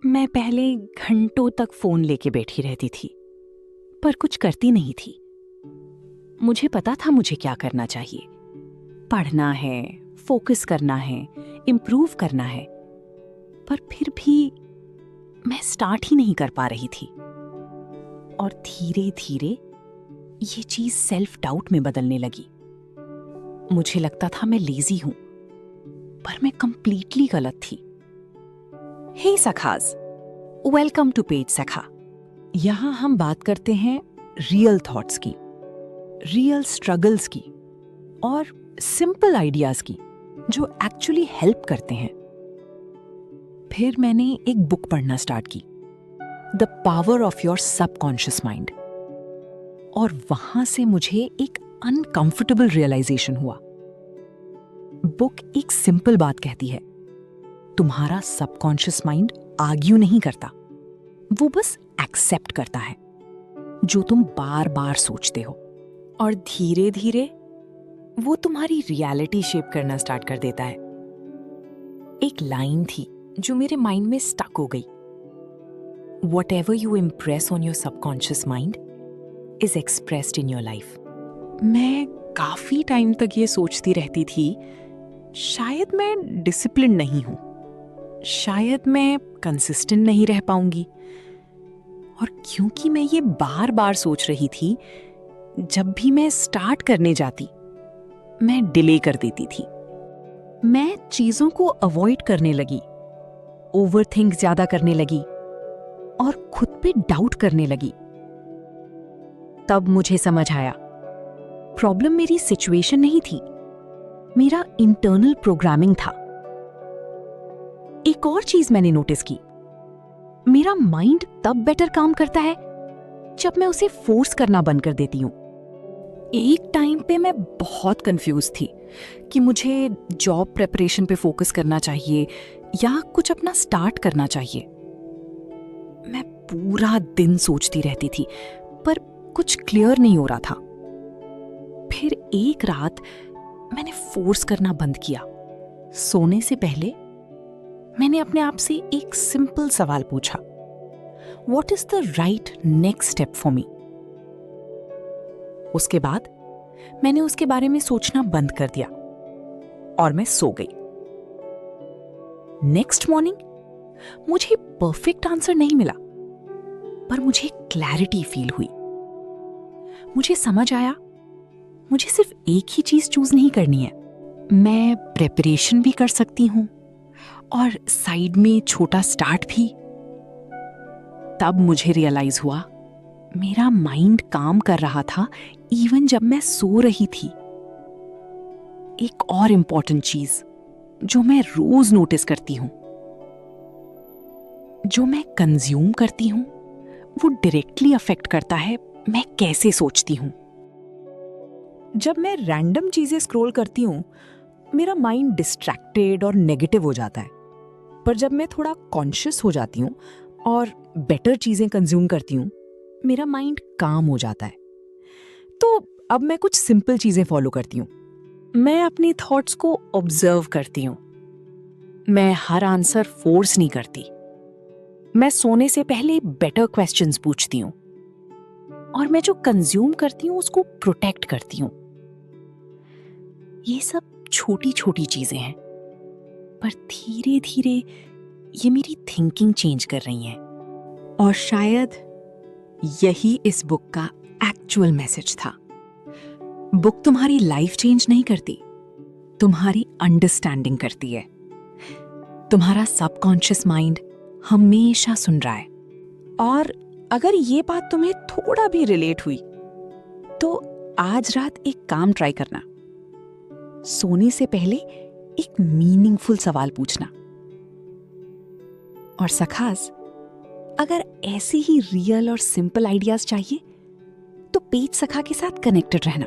मैं पहले घंटों तक फोन लेके बैठी रहती थी, पर कुछ करती नहीं थी। मुझे पता था मुझे क्या करना चाहिए। पढ़ना है, फोकस करना है, इम्प्रूव करना है, पर फिर भी मैं स्टार्ट ही नहीं कर पा रही थी। और धीरे धीरे ये चीज सेल्फ डाउट में बदलने लगी। मुझे लगता था मैं लेजी हूं, पर मैं कंप्लीटली गलत थी। हे सखाज, वेलकम टू पेज सखा। यहाँ हम बात करते हैं रियल थॉट्स की, रियल स्ट्रगल्स की और सिंपल आइडियाज की जो एक्चुअली हेल्प करते हैं। फिर मैंने एक बुक पढ़ना स्टार्ट की, the power of your subconscious mind, और वहां से मुझे एक अनकंफर्टेबल रियलाइजेशन हुआ। बुक एक सिंपल बात कहती है, तुम्हारा सबकॉन्शियस माइंड आर्ग्यू नहीं करता, वो बस एक्सेप्ट करता है जो तुम बार बार सोचते हो, और धीरे धीरे वो तुम्हारी रियलिटी शेप करना स्टार्ट कर देता है। एक लाइन थी जो मेरे माइंड में स्टक हो गई, Whatever you impress on your subconscious mind is expressed in your life. मैं काफी टाइम तक ये सोचती रहती थी, शायद मैं डिसिप्लिन नहीं हूं, शायद मैं कंसिस्टेंट नहीं रह पाऊंगी। और क्योंकि मैं ये बार बार सोच रही थी, जब भी मैं स्टार्ट करने जाती मैं डिले कर देती थी। मैं चीजों को अवॉइड करने लगी, ओवरथिंक ज्यादा करने लगी और खुद पे डाउट करने लगी। तब मुझे समझ आया, प्रॉब्लम मेरी सिचुएशन नहीं थी, मेरा इंटरनल प्रोग्रामिंग था। एक और चीज मैंने नोटिस की, मेरा माइंड तब बेटर काम करता है जब मैं उसे फोर्स करना बंद कर देती हूं। एक टाइम पे मैं बहुत कंफ्यूज थी कि मुझे जॉब प्रिपरेशन पे फोकस करना चाहिए या कुछ अपना स्टार्ट करना चाहिए। मैं पूरा दिन सोचती रहती थी, पर कुछ क्लियर नहीं हो रहा था। फिर एक रात मैंने फोर्स करना बंद किया। सोने से पहले मैंने अपने आप से एक सिंपल सवाल पूछा, What is the right next step for me? उसके बाद मैंने उसके बारे में सोचना बंद कर दिया और मैं सो गई। नेक्स्ट मॉर्निंग मुझे परफेक्ट आंसर नहीं मिला, पर मुझे क्लैरिटी फील हुई। मुझे समझ आया, मुझे सिर्फ एक ही चीज चूज नहीं करनी है। मैं प्रिपरेशन भी कर सकती हूं और साइड में छोटा स्टार्ट भी। तब मुझे रियलाइज हुआ, मेरा माइंड काम कर रहा था इवन जब मैं सो रही थी। एक और इंपॉर्टेंट चीज जो मैं रोज नोटिस करती हूं, जो मैं कंज्यूम करती हूं वो डायरेक्टली अफेक्ट करता है मैं कैसे सोचती हूं। जब मैं रैंडम चीजें स्क्रॉल करती हूं, मेरा माइंड डिस्ट्रैक्टेड और नेगेटिव हो जाता है, पर जब मैं थोड़ा कॉन्शियस हो जाती हूं और बेटर चीजें कंज्यूम करती हूं, मेरा माइंड काम हो जाता है। तो अब मैं कुछ सिंपल चीजें फॉलो करती हूं। मैं अपनी थॉट्स को ऑब्जर्व करती हूं। मैं हर आंसर फोर्स नहीं करती। मैं सोने से पहले बेटर क्वेश्चंस पूछती हूं और मैं जो कंज्यूम करती हूं उसको प्रोटेक्ट करती हूं। ये सब छोटी छोटी चीजें हैं, पर धीरे धीरे ये मेरी थिंकिंग चेंज कर रही हैं। और शायद यही इस बुक का एक्चुअल मैसेज था। बुक तुम्हारी लाइफ चेंज नहीं करती, तुम्हारी अंडरस्टैंडिंग करती है। तुम्हारा सबकॉन्शियस माइंड हमेशा सुन रहा है। और अगर ये बात तुम्हें थोड़ा भी रिलेट हुई, तो आज रात एक काम ट्राई करना। सोने से पहले एक मीनिंगफुल सवाल पूछना। और सखास, अगर ऐसी ही रियल और सिंपल आइडियाज चाहिए तो पेज सखा के साथ कनेक्टेड रहना।